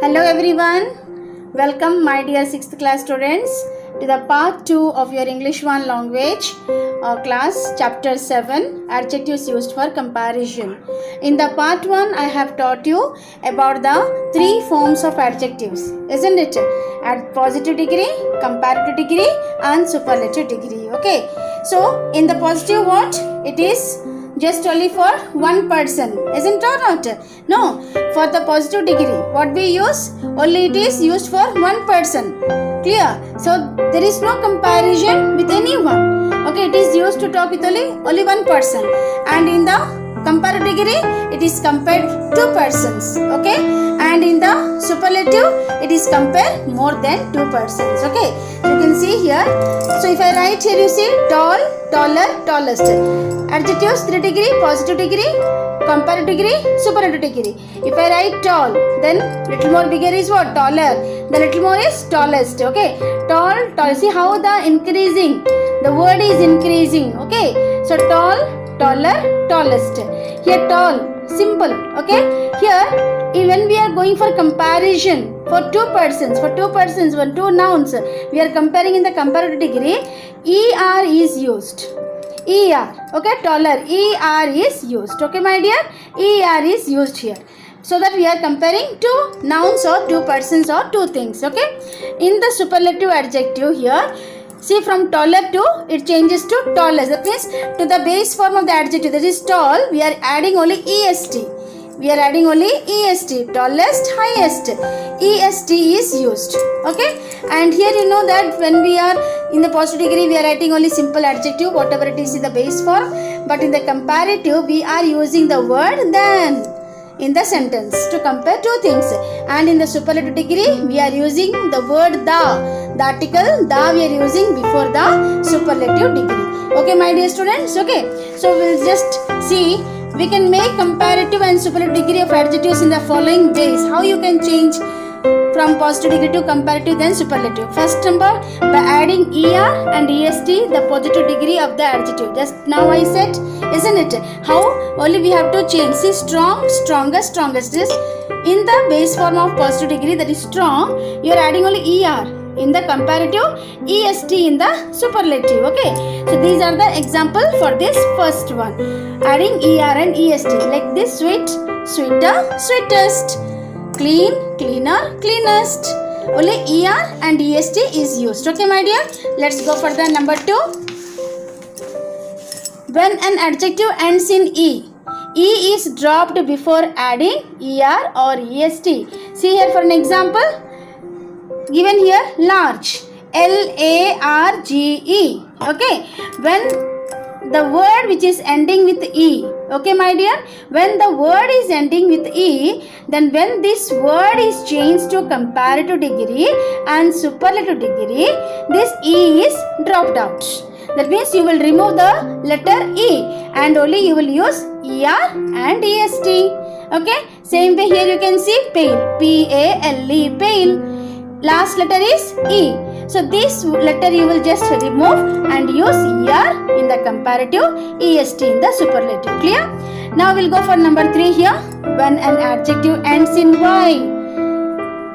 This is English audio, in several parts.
Hello everyone, welcome my dear 6th class students to the part 2 of your English 1 language class chapter 7 adjectives used for comparison. In the part 1 I have taught you about the 3 forms of adjectives, isn't it? At positive degree, comparative degree and superlative degree. Okay, so in the positive what? It is just only for one person, isn't it or not? No, for the positive degree what we use, only it is used for one person. Clear? So there is no comparison with anyone. Okay, it is used to talk with only one person. And in the comparative degree it is compared two persons. Okay, and in the superlative it is compared more than two persons. Okay, so you can see here. So if I write here, you see tall, taller, tallest. Adjectives 3 degree, positive degree, comparative degree, superlative degree. If I write tall, then little more bigger is what? Taller. The little more is tallest. Okay, tall, tall. See how the increasing, the word is increasing. Okay, so tall, taller, tallest. Here tall, simple. Okay, here even we are going for comparison for two persons, for two nouns, we are comparing in the comparative degree. ER is used. ER, okay, taller, ER is used. Okay, my dear, ER is used here, so that we are comparing two nouns or two persons or two things. Okay, in the superlative adjective here, see from taller to it changes to tallest. That means to the base form of the adjective, that is tall, we are adding only est. We are adding only est, tallest, highest. Est is used. Okay, and here you know that when we are in the positive degree we are writing only simple adjective, whatever it is in the base form, but in the comparative we are using the word than in the sentence to compare two things. And in the superlative degree we are using the word the article the we are using before the superlative degree. Okay, my dear students. Okay, so we'll just see. We can make comparative and superlative degree of adjectives in the following ways. How you can change from positive degree to comparative then superlative. First number, by adding er and est, the positive degree of the adjective. Just now I said, isn't it? How? Only we have to change. See, strong, strongest, strongest is in the base form of positive degree, that is strong, you are adding only er. In the comparative, est in the superlative. Okay, so these are the example for this first one, adding er and est. Like this, sweet, sweeter, sweetest, clean, cleaner, cleanest. Only er and est is used. Okay, my dear, let's go for the number 2. When an adjective ends in e is dropped before adding er or est. See here for an example. Given here, large, large. Okay, when the word which is ending with e, okay, my dear, when the word is ending with e, then when this word is changed to comparative degree and superlative degree, this e is dropped out. That means you will remove the letter e and only you will use er and est. Okay, same way here you can see pale, pale, pale. Last letter is E. So this letter you will just remove and use ER in the comparative, EST in the superlative. Clear? Now we'll go for number 3 here. When an adjective ends in Y,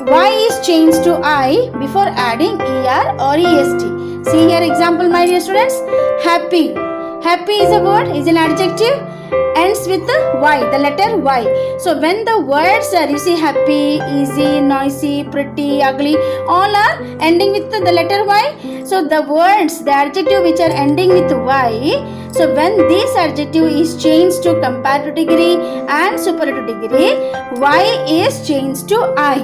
Y is changed to I before adding ER or EST. See here example, my dear students. Happy. Happy is a word, is an adjective, ends with the Y, the letter Y. So when the words are, you see, happy, easy, noisy, pretty, ugly, all are ending with the letter Y. So the words, the adjective which are ending with Y, so when this adjective is changed to comparative degree and superlative degree, Y is changed to I.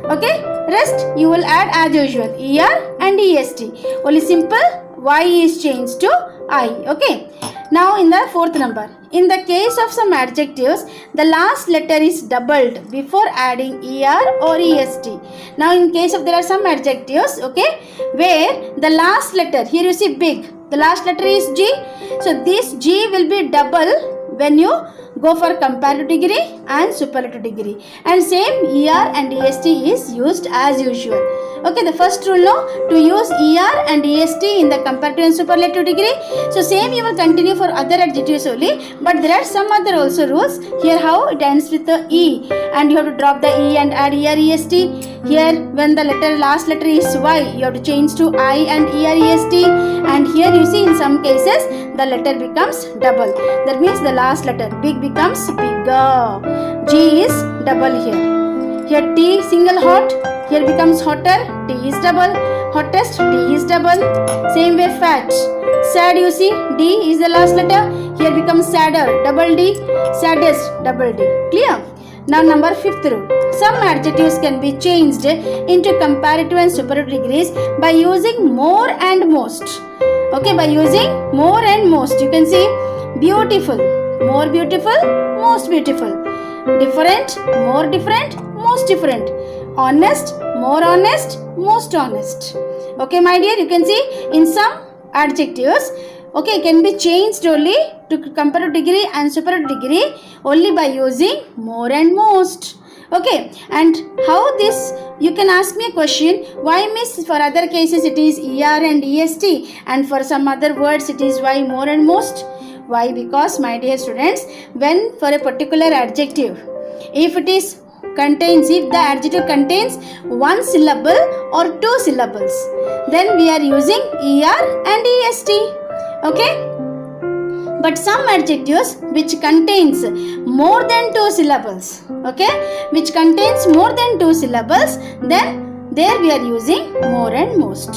Okay, rest you will add as usual, ER and EST. Only simple Y is changed to I. Okay. Now in the 4th number, in the case of some adjectives, the last letter is doubled before adding er or est. Now in case of there are some adjectives, okay, where the last letter, here you see big, the last letter is G. So this G will be double when you go for comparative degree and superlative degree. And same er and est is used as usual. Okay, the first rule now, to use er and est in the comparative and superlative degree. So same you will continue for other adjectives only, but there are some other also rules. Here how it ends with the e, and you have to drop the e and add er est. Here when the last letter is y, you have to change to I and er est, and here you see in some cases the letter becomes double. That means the last letter big becomes bigger. G is double here. Here T single hot, here becomes hotter, T is double. Hottest, T is double. Same way fat. Sad, you see, D is the last letter. Here becomes sadder, double D. Saddest, double D. Clear? Now number 5th rule. Some adjectives can be changed into comparative and superlative degrees by using more and most. Okay, by using more and most. You can see beautiful, more beautiful, most beautiful. Different, more different, most different. Honest, more honest, most honest. Okay, my dear, you can see in some adjectives, okay, can be changed only to comparative degree and superlative degree only by using more and most. Okay, and how this, you can ask me a question, why miss for other cases it is er and est, and for some other words it is why more and most? Why? Because my dear students, when for a particular adjective, if the adjective contains one syllable or two syllables, then we are using er and est. Okay, but some adjectives which contains more than two syllables, okay, which contains more than two syllables, then there we are using more and most.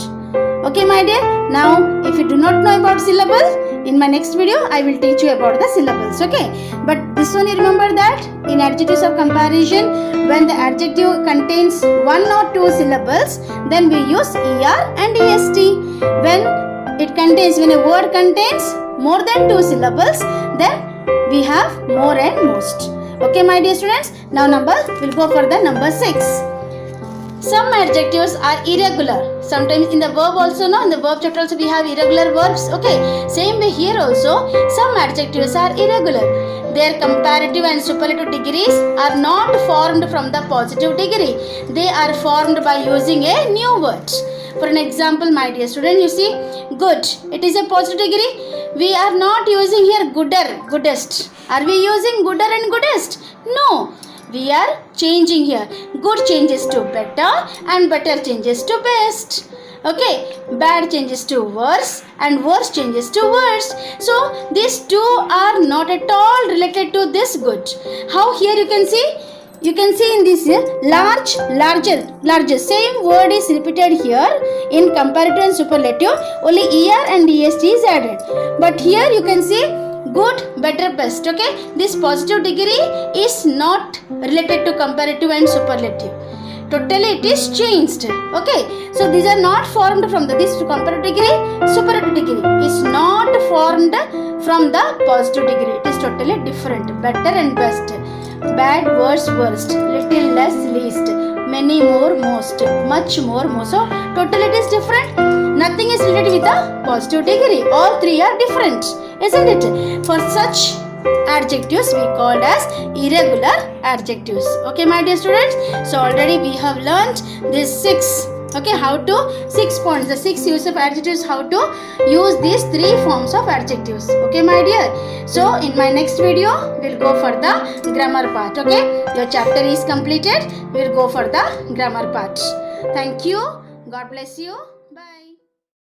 Okay, my dear, now if you do not know about syllables, in my next video I will teach you about the syllables. Okay, but this one you remember that in adjectives of comparison, when the adjective contains one or two syllables, then we use er and est. When a word contains more than two syllables, then we have more and most. Okay, my dear students, now we'll go for the number 6. Some adjectives are irregular. Sometimes in the verb also, no, in the verb chapter also we have irregular verbs. Okay, same way here also, some adjectives are irregular. Their comparative and superlative degrees are not formed from the positive degree. They are formed by using a new word. For an example, my dear student, you see, good, it is a positive degree. We are not using here gooder, goodest. Are we using gooder and goodest? No. We are changing here. Good changes to better and better changes to best. Okay, bad changes to worse and worse changes to worst. So these two are not at all related to this good. How here you can see? You can see in this large, larger. Same word is repeated here in comparative and superlative. Only er and est is added. But here you can see good, better, best. Okay, this positive degree is not related to comparative and superlative. Totally it is changed. Okay, so these are not formed from this comparative degree. Superlative degree is not formed from the positive degree. It is totally different. Better and best, bad, worse, worst, little, less, least, many, more, most, much more, most. So totally it is different. Nothing is related with the positive degree. All three are different, isn't it? For such adjectives we called as irregular adjectives. Okay, my dear students, so already we have learnt this 6. Okay, how to 6 points, the 6 use of adjectives, how to use these 3 forms of adjectives. Okay, my dear, so in my next video we'll go for the grammar part. Okay, your chapter is completed, we'll go for the grammar part. Thank you, God bless you.